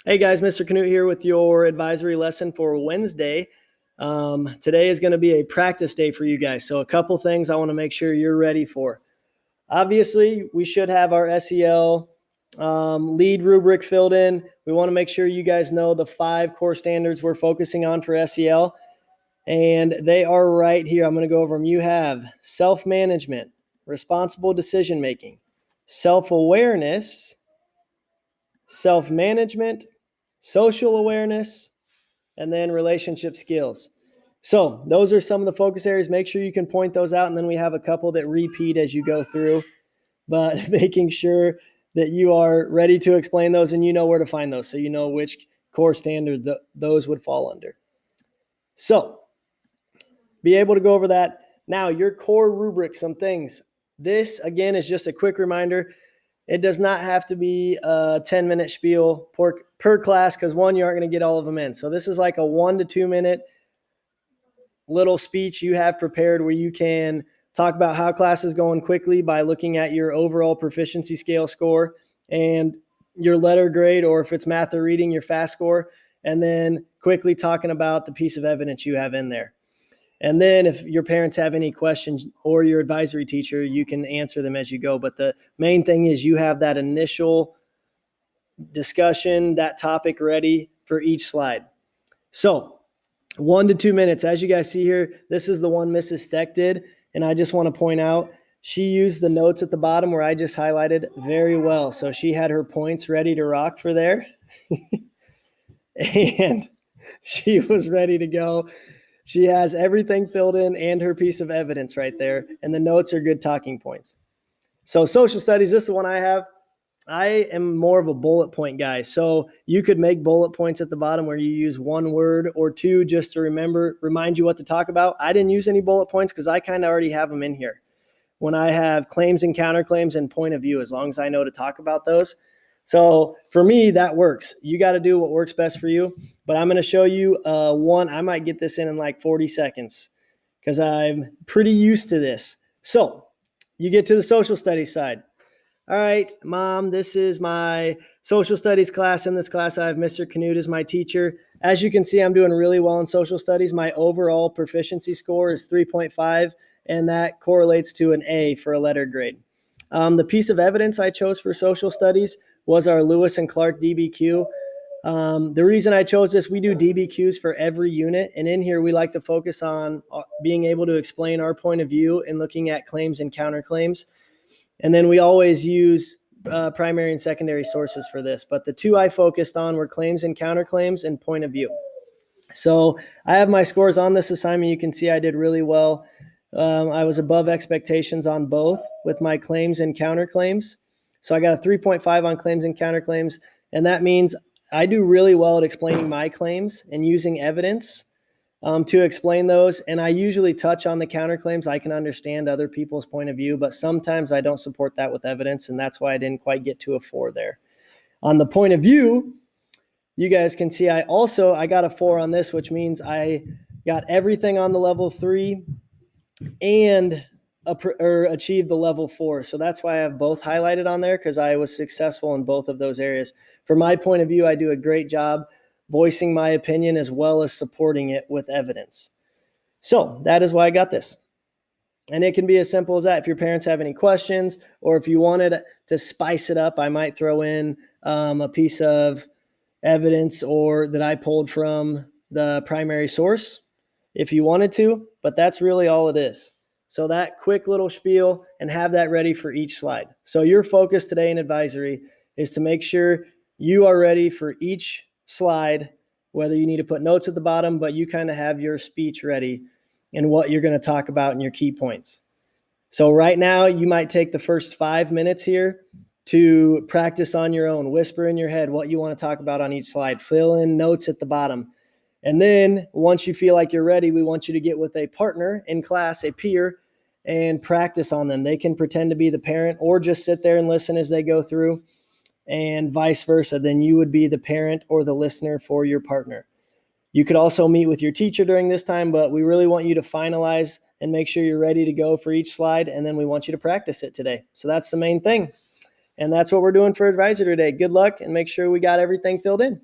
Hey guys, Mr. Canute here with your advisory lesson for Wednesday. Today is going to be a practice day for you guys. So a couple things I want to make sure you're ready for. Obviously, we should have our SEL lead rubric filled in. We want to make sure you guys know the 5 core standards we're focusing on for SEL. And they are right here. I'm going to go over them. You have self-management, responsible decision-making, self-awareness, self-management, social awareness, and then relationship skills. So those are some of the focus areas. Make sure you can point those out. And then we have a couple that repeat as you go through, but making sure that you are ready to explain those and you know where to find those. So you know which core standard those would fall under. So be able to go over that. Now your core rubric, some things. This again is just a quick reminder. It does not have to be a 10-minute spiel per class because one, you aren't going to get all of them in. So this is like a 1 to 2 minute little speech you have prepared where you can talk about how class is going quickly by looking at your overall proficiency scale score and your letter grade, or if it's math or reading, your FAST score, and then quickly talking about the piece of evidence you have in there. And then if your parents have any questions or your advisory teacher, you can answer them as you go. But the main thing is you have that initial discussion, that topic ready for each slide. So 1 to 2 minutes. As you guys see here, this is the one Mrs. Steck did. And I just want to point out, she used the notes at the bottom where I just highlighted very well. So she had her points ready to rock for there. And she was ready to go. She has everything filled in and her piece of evidence right there. And the notes are good talking points. So social studies, this is the one I have. I am more of a bullet point guy. So you could make bullet points at the bottom where you use 1 word or 2 just to remind you what to talk about. I didn't use any bullet points because I kind of already have them in here. When I have claims and counterclaims and point of view, as long as I know to talk about those. So for me, that works. You got to do what works best for you. But I'm going to show you one. I might get this in like 40 seconds because I'm pretty used to this. So you get to the social studies side. All right, Mom, this is my social studies class. In this class, I have Mr. Canute as my teacher. As you can see, I'm doing really well in social studies. My overall proficiency score is 3.5, and that correlates to an A for a letter grade. The piece of evidence I chose for social studies was our Lewis and Clark DBQ. The reason I chose this, we do DBQs for every unit, and in here we like to focus on being able to explain our point of view and looking at claims and counterclaims. And then we always use primary and secondary sources for this. But the 2 I focused on were claims and counterclaims and point of view. So I have my scores on this assignment. You can see I did really well. I was above expectations on both with my claims and counterclaims. So I got a 3.5 on claims and counterclaims. And that means I do really well at explaining my claims and using evidence to explain those. And I usually touch on the counterclaims. I can understand other people's point of view, but sometimes I don't support that with evidence. And that's why I didn't quite get to a 4 there. On the point of view, you guys can see I got a 4 on this, which means I got everything on the level 3 and achieved the level 4. So that's why I have both highlighted on there, because I was successful in both of those areas. From my point of view, I do a great job voicing my opinion as well as supporting it with evidence. So that is why I got this. And it can be as simple as that. If your parents have any questions, or if you wanted to spice it up, I might throw in a piece of evidence or that I pulled from the primary source if you wanted to, but that's really all it is. So that quick little spiel, and have that ready for each slide. So your focus today in advisory is to make sure you are ready for each slide, whether you need to put notes at the bottom, but you kind of have your speech ready and what you're going to talk about and your key points. So right now you might take the first 5 minutes here to practice on your own, whisper in your head what you want to talk about on each slide, fill in notes at the bottom. And then once you feel like you're ready, we want you to get with a partner in class, a peer, and practice on them. They can pretend to be the parent or just sit there and listen as they go through, and vice versa. Then you would be the parent or the listener for your partner. You could also meet with your teacher during this time, but we really want you to finalize and make sure you're ready to go for each slide, and then we want you to practice it today. So that's the main thing. And that's what we're doing for advisor today. Good luck, and make sure we got everything filled in.